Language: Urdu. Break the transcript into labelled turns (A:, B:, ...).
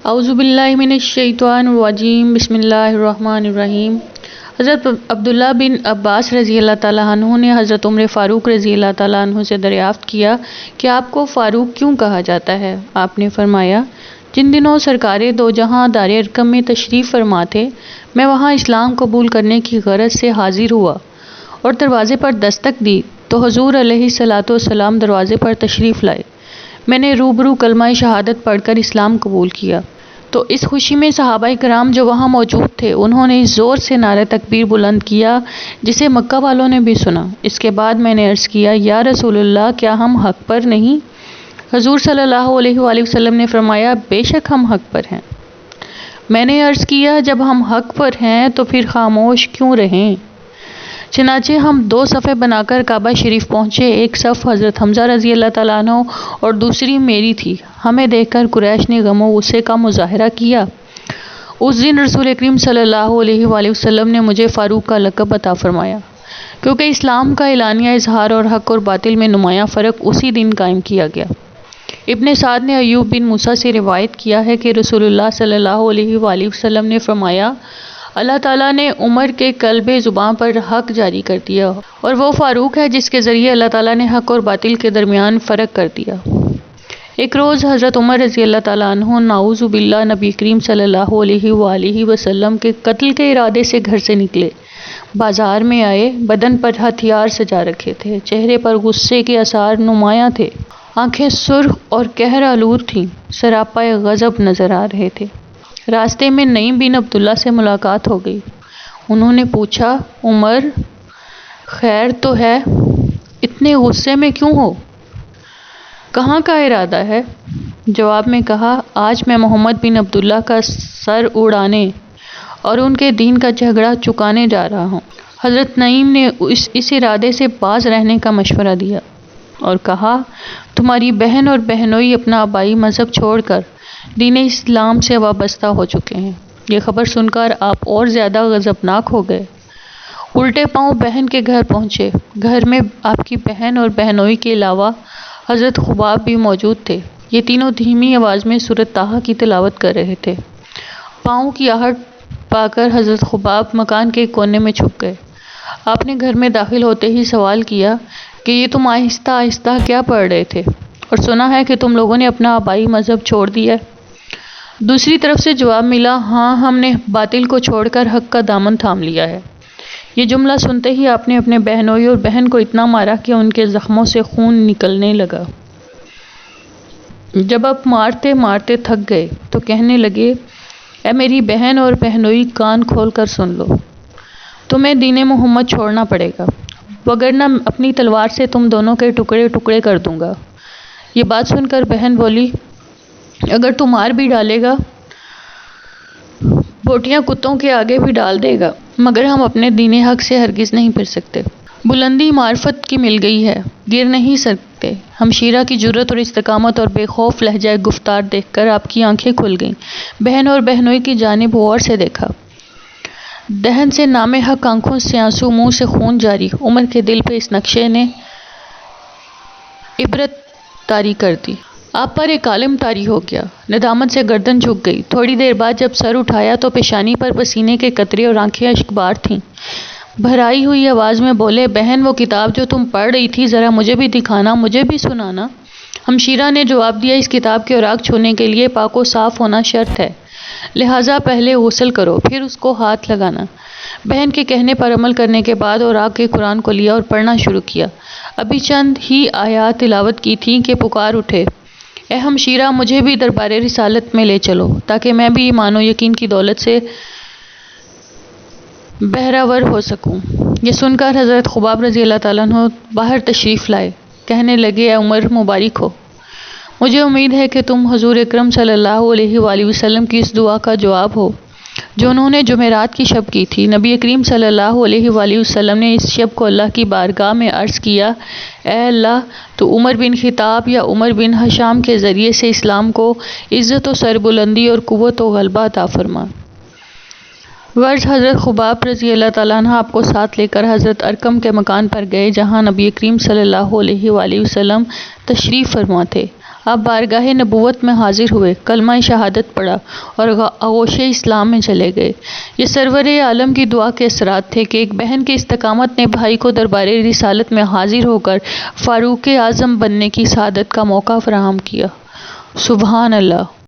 A: اعوذ باللہ من الشیطان الرجیم بسم اللہ الرحمن الرحیم۔ حضرت عبداللہ بن عباس رضی اللہ تعالیٰ عنہ نے حضرت عمر فاروق رضی اللہ تعالیٰ عنہ سے دریافت کیا کہ آپ کو فاروق کیوں کہا جاتا ہے؟ آپ نے فرمایا، جن دنوں سرکار دو جہاں دار ارقم میں تشریف فرما تھے، میں وہاں اسلام قبول کرنے کی غرض سے حاضر ہوا اور دروازے پر دستک دی تو حضور علیہ الصلاۃ والسلام دروازے پر تشریف لائے۔ میں نے روبرو کلمہ شہادت پڑھ کر اسلام قبول کیا تو اس خوشی میں صحابہ کرام جو وہاں موجود تھے انہوں نے اس زور سے نعرہ تکبیر بلند کیا جسے مکہ والوں نے بھی سنا۔ اس کے بعد میں نے عرض کیا، یا رسول اللہ، کیا ہم حق پر نہیں؟ حضور صلی اللہ علیہ وآلہ وسلم نے فرمایا، بے شک ہم حق پر ہیں۔ میں نے عرض کیا، جب ہم حق پر ہیں تو پھر خاموش کیوں رہیں؟ چنانچہ ہم دو صفیں بنا کر کعبہ شریف پہنچے۔ ایک صف حضرت حمزہ رضی اللہ تعالیٰ عنہ اور دوسری میری تھی۔ ہمیں دیکھ کر قریش نے غم و غصے کا مظاہرہ کیا۔ اس دن رسول کریم صلی اللہ علیہ وآلہ وسلم نے مجھے فاروق کا لقب عطا فرمایا، کیونکہ اسلام کا اعلانیہ اظہار اور حق اور باطل میں نمایاں فرق اسی دن قائم کیا گیا۔ ابن سعد نے ایوب بن موسیٰ سے روایت کیا ہے کہ رسول اللہ صلی اللہ علیہ وآلہ وسلم نے فرمایا، اللہ تعالیٰ نے عمر کے قلب زبان پر حق جاری کر دیا اور وہ فاروق ہے جس کے ذریعے اللہ تعالیٰ نے حق اور باطل کے درمیان فرق کر دیا۔ ایک روز حضرت عمر رضی اللہ تعالیٰ عنہ نعوذ باللہ نبی کریم صلی اللہ علیہ وآلہ وسلم کے قتل کے ارادے سے گھر سے نکلے، بازار میں آئے، بدن پر ہتھیار سجا رکھے تھے، چہرے پر غصے کے آثار نمایاں تھے، آنکھیں سرخ اور قہر آلود تھیں، سراپا غضب نظر آ رہے تھے۔ راستے میں نعیم بن عبداللہ سے ملاقات ہو گئی۔ انہوں نے پوچھا، عمر، خیر تو ہے؟ اتنے غصے میں کیوں ہو؟ کہاں کا ارادہ ہے؟ جواب میں کہا، آج میں محمد بن عبداللہ کا سر اڑانے اور ان کے دین کا جھگڑا چکانے جا رہا ہوں۔ حضرت نعیم نے اس ارادے سے باز رہنے کا مشورہ دیا اور کہا، تمہاری بہن اور بہنوئی اپنا آبائی مذہب چھوڑ کر دین اسلام سے وابستہ ہو چکے ہیں۔ یہ خبر سن کر آپ اور زیادہ غضبناک ہو گئے۔ الٹے پاؤں بہن کے گھر پہنچے۔ گھر میں آپ کی بہن اور بہنوئی کے علاوہ حضرت خباب بھی موجود تھے۔ یہ تینوں دھیمی آواز میں سورۃ طٰہٰ کی تلاوت کر رہے تھے۔ پاؤں کی آہٹ پا کر حضرت خباب مکان کے کونے میں چھپ گئے۔ آپ نے گھر میں داخل ہوتے ہی سوال کیا کہ یہ تم آہستہ آہستہ کیا پڑھ رہے تھے، اور سنا ہے کہ تم لوگوں نے اپنا آبائی مذہب چھوڑ دیا ہے۔ دوسری طرف سے جواب ملا، ہاں، ہم نے باطل کو چھوڑ کر حق کا دامن تھام لیا ہے۔ یہ جملہ سنتے ہی آپ نے اپنے بہنوئی اور بہن کو اتنا مارا کہ ان کے زخموں سے خون نکلنے لگا۔ جب آپ مارتے مارتے تھک گئے تو کہنے لگے، اے میری بہن اور بہنوئی، کان کھول کر سن لو، تمہیں دین محمد چھوڑنا پڑے گا، وگرنہ اپنی تلوار سے تم دونوں کے ٹکڑے ٹکڑے کر دوں گا۔ یہ بات سن کر بہن بولی، اگر تو مار بھی ڈالے گا، بوٹیاں کتوں کے آگے بھی ڈال دے گا، مگر ہم اپنے دین حق سے ہرگز نہیں پھر سکتے۔ بلندی معرفت کی مل گئی ہے، گر نہیں سکتے۔ ہمشیرہ کی جرأت اور استقامت اور بے خوف لہجہ گفتار دیکھ کر آپ کی آنکھیں کھل گئیں۔ بہن اور بہنوئی کی جانب غور سے دیکھا۔ دہن سے نام حق، آنکھوں سے آنسو، منہ سے خون جاری۔ عمر کے دل پہ اس نقشے نے عبرت طاری کر دی۔ آپ پر ایک عالم طاری ہو گیا۔ ندامت سے گردن جھک گئی۔ تھوڑی دیر بعد جب سر اٹھایا تو پیشانی پر پسینے کے قطرے اور آنکھیں اشکبار تھیں۔ بھرائی ہوئی آواز میں بولے، بہن، وہ کتاب جو تم پڑھ رہی تھی ذرا مجھے بھی دکھانا، مجھے بھی سنانا۔ ہمشیرہ نے جواب دیا، اس کتاب کے اوراق چھونے کے لیے پاک و صاف ہونا شرط ہے، لہٰذا پہلے غسل کرو، پھر اس کو ہاتھ لگانا۔ بہن کے کہنے پر عمل کرنے کے بعد اوراق کے قرآن کو لیا اور پڑھنا شروع کیا۔ ابھی چند ہی آیات تلاوت کی تھیں کہ پکار اٹھے، اے ہمشیرہ، مجھے بھی دربار رسالت میں لے چلو تاکہ میں بھی ایمان و یقین کی دولت سے بہرہ ہو سکوں۔ یہ سن کر حضرت خباب رضی اللہ تعالیٰ عنہ باہر تشریف لائے۔ کہنے لگے، اے عمر، مبارک ہو، مجھے امید ہے کہ تم حضور اکرم صلی اللہ علیہ وآلہ وسلم کی اس دعا کا جواب ہو جو انہوں نے جمعرات کی شب کی تھی۔ نبی کریم صلی اللہ علیہ وآلہ وسلم نے اس شب کو اللہ کی بارگاہ میں عرض کیا، اے اللہ، تو عمر بن خطاب یا عمر بن ہشام کے ذریعے سے اسلام کو عزت و سربلندی اور قوت و غلبہ عطا فرما۔ غرض حضرت خباب رضی اللہ تعالیٰ عنہ آپ کو ساتھ لے کر حضرت ارقم کے مکان پر گئے جہاں نبی کریم صلی اللہ علیہ وآلہ وسلم تشریف فرما تھے۔ آپ بارگاہ نبوت میں حاضر ہوئے، کلمہ شہادت پڑھا اور آغوش اسلام میں چلے گئے۔ یہ سرور عالم کی دعا کے اثرات تھے کہ ایک بہن کی استقامت نے بھائی کو دربار رسالت میں حاضر ہو کر فاروق اعظم بننے کی سعادت کا موقع فراہم کیا۔ سبحان اللہ۔